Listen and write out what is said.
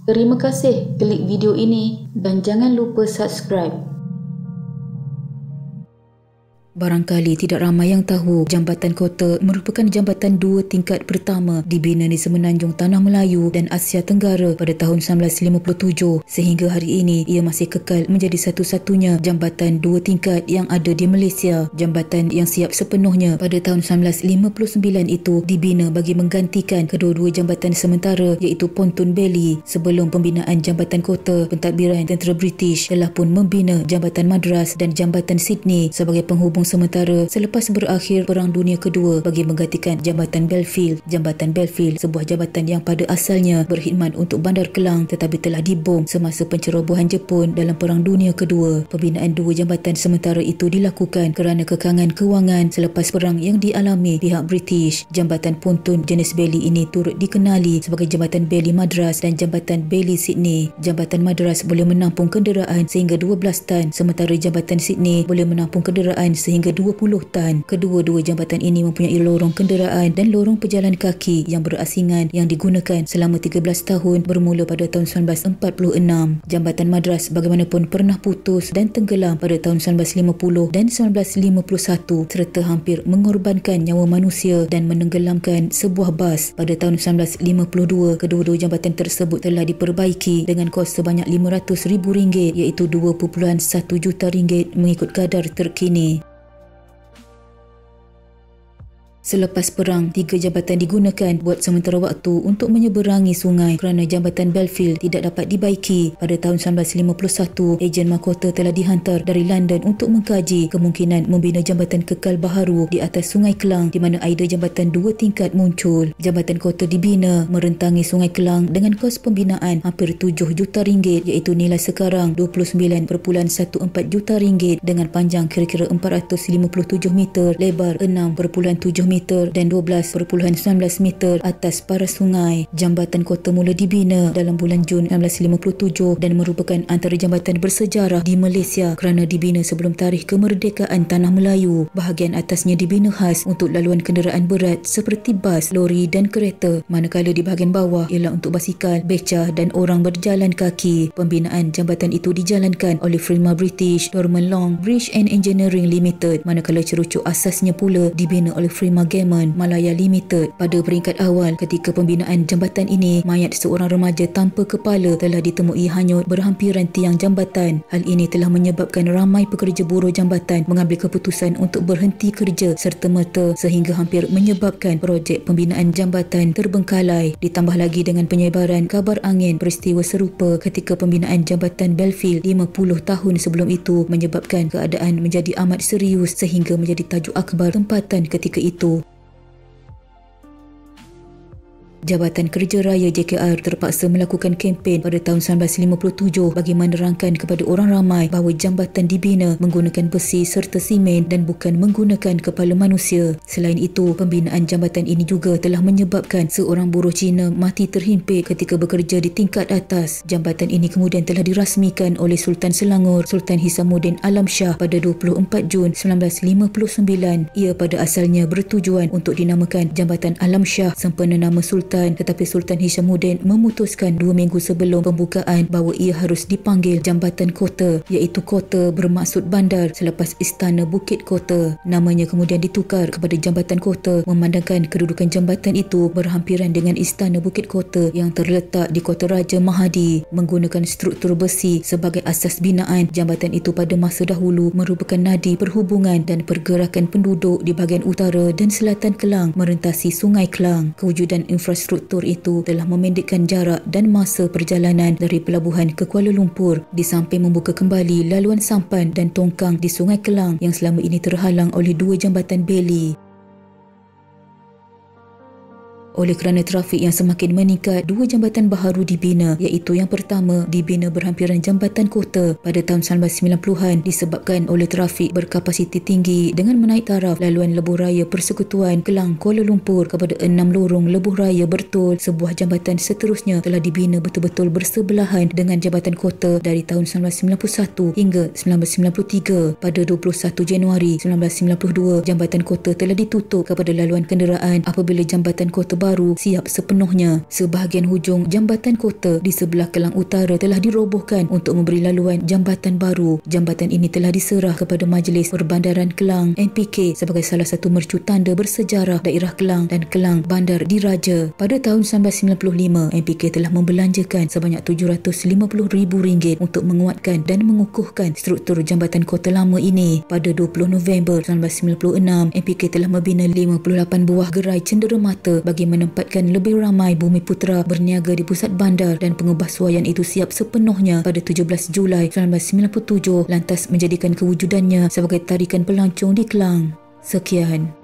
Terima kasih klik video ini dan jangan lupa subscribe. Barangkali tidak ramai yang tahu Jambatan Kota merupakan jambatan dua tingkat pertama dibina di Semenanjung Tanah Melayu dan Asia Tenggara pada tahun 1957 sehingga hari ini ia masih kekal menjadi satu-satunya jambatan dua tingkat yang ada di Malaysia. Jambatan yang siap sepenuhnya pada tahun 1959 itu dibina bagi menggantikan kedua-dua jambatan sementara iaitu Pontoon Belly. Sebelum pembinaan Jambatan Kota, pentadbiran tentera British telah pun membina Jambatan Madras dan Jambatan Sydney sebagai penghubung sementara selepas berakhir Perang Dunia Kedua bagi menggantikan Jambatan Belfield. Jambatan Belfield, sebuah jambatan yang pada asalnya berkhidmat untuk Bandar Kelang tetapi telah dibom semasa pencerobohan Jepun dalam Perang Dunia Kedua. Pembinaan dua jambatan sementara itu dilakukan kerana kekangan kewangan selepas perang yang dialami pihak British. Jambatan ponton jenis Belly ini turut dikenali sebagai Jambatan Belly Madras dan Jambatan Belly Sydney. Jambatan Madras boleh menampung kenderaan sehingga 12 tan sementara Jambatan Sydney boleh menampung kenderaan sehingga 20 tan. Kedua-dua jambatan ini mempunyai lorong kenderaan dan lorong pejalan kaki yang berasingan yang digunakan selama 13 tahun bermula pada tahun 1946. Jambatan Madras bagaimanapun pernah putus dan tenggelam pada tahun 1950 dan 1951 serta hampir mengorbankan nyawa manusia dan menenggelamkan sebuah bas. Pada tahun 1952, kedua-dua jambatan tersebut telah diperbaiki dengan kos sebanyak RM500,000 iaitu RM2.1 juta mengikut kadar terkini. Selepas perang, tiga jambatan digunakan buat sementara waktu untuk menyeberangi sungai kerana Jambatan Belfield tidak dapat dibaiki. Pada tahun 1951, ejen mahkota telah dihantar dari London untuk mengkaji kemungkinan membina jambatan kekal baharu di atas Sungai Kelang di mana idea jambatan dua tingkat muncul. Jambatan kota dibina merentangi Sungai Kelang dengan kos pembinaan hampir RM7 juta iaitu nilai sekarang RM29.14 juta dengan panjang kira-kira 457 meter, lebar 6.7 meter dan 12.19 meter atas paras sungai. Jambatan kota mula dibina dalam bulan Jun 1957 dan merupakan antara jambatan bersejarah di Malaysia kerana dibina sebelum tarikh kemerdekaan Tanah Melayu. Bahagian atasnya dibina khas untuk laluan kenderaan berat seperti bas, lori dan kereta, manakala di bahagian bawah ialah untuk basikal, becak dan orang berjalan kaki. Pembinaan jambatan itu dijalankan oleh firma British Dorman Long Bridge and Engineering Limited, manakala cerucuk asasnya pula dibina oleh firma Gammon Malaya Limited. Pada peringkat awal ketika pembinaan jambatan ini, mayat seorang remaja tanpa kepala telah ditemui hanyut berhampiran tiang jambatan. Hal ini telah menyebabkan ramai pekerja buruh jambatan mengambil keputusan untuk berhenti kerja serta-merta sehingga hampir menyebabkan projek pembinaan jambatan terbengkalai. Ditambah lagi dengan penyebaran kabar angin peristiwa serupa ketika pembinaan Jambatan Belfield 50 tahun sebelum itu menyebabkan keadaan menjadi amat serius sehingga menjadi tajuk akhbar tempatan ketika itu. Jabatan Kerja Raya JKR terpaksa melakukan kempen pada tahun 1957 bagi menerangkan kepada orang ramai bahawa jambatan dibina menggunakan besi serta simen dan bukan menggunakan kepala manusia. Selain itu, pembinaan jambatan ini juga telah menyebabkan seorang buruh Cina mati terhimpit ketika bekerja di tingkat atas. Jambatan ini kemudian telah dirasmikan oleh Sultan Selangor, Sultan Hisamuddin Alam Shah pada 24 Jun 1959. Ia pada asalnya bertujuan untuk dinamakan Jambatan Alam Shah sempena nama Sultan, tetapi Sultan Hisamuddin memutuskan 2 minggu sebelum pembukaan bahawa ia harus dipanggil Jambatan Kota, iaitu kota bermaksud bandar selepas Istana Bukit Kota. Namanya kemudian ditukar kepada Jambatan Kota memandangkan kedudukan jambatan itu berhampiran dengan Istana Bukit Kota yang terletak di Kota Raja Mahadi. Menggunakan struktur besi sebagai asas binaan, jambatan itu pada masa dahulu merupakan nadi perhubungan dan pergerakan penduduk di bahagian utara dan selatan Kelang merentasi Sungai Kelang. Kewujudan infrastruktur itu telah memendekkan jarak dan masa perjalanan dari pelabuhan ke Kuala Lumpur, di samping membuka kembali laluan sampan dan tongkang di Sungai Kelang yang selama ini terhalang oleh dua jambatan Belly. Oleh kerana trafik yang semakin meningkat, dua jambatan baharu dibina, iaitu yang pertama dibina berhampiran Jambatan Kota pada tahun 1990-an disebabkan oleh trafik berkapasiti tinggi dengan menaik taraf laluan lebuh raya Persekutuan Kelang Kuala Lumpur kepada 6 lorong lebuh raya bertol. Sebuah jambatan seterusnya telah dibina betul-betul bersebelahan dengan Jambatan Kota dari tahun 1991 hingga 1993. Pada 21 Januari 1992, Jambatan Kota telah ditutup kepada laluan kenderaan apabila Jambatan Kota baru siap sepenuhnya. Sebahagian hujung jambatan kota di sebelah Kelang Utara telah dirobohkan untuk memberi laluan jambatan baru. Jambatan ini telah diserah kepada Majlis Perbandaran Kelang (NPK) sebagai salah satu mercu tanda bersejarah daerah Kelang dan Kelang Bandar Diraja. Pada tahun 1995, NPK telah membelanjakan sebanyak RM750,000 untuk menguatkan dan mengukuhkan struktur jambatan kota lama ini. Pada 20 November 1996, NPK telah membina 58 buah gerai cenderamata bagi menempatkan lebih ramai bumi putera berniaga di pusat bandar, dan pengubahsuaian itu siap sepenuhnya pada 17 Julai 1997 lantas menjadikan kewujudannya sebagai tarikan pelancong di Kelang. Sekian.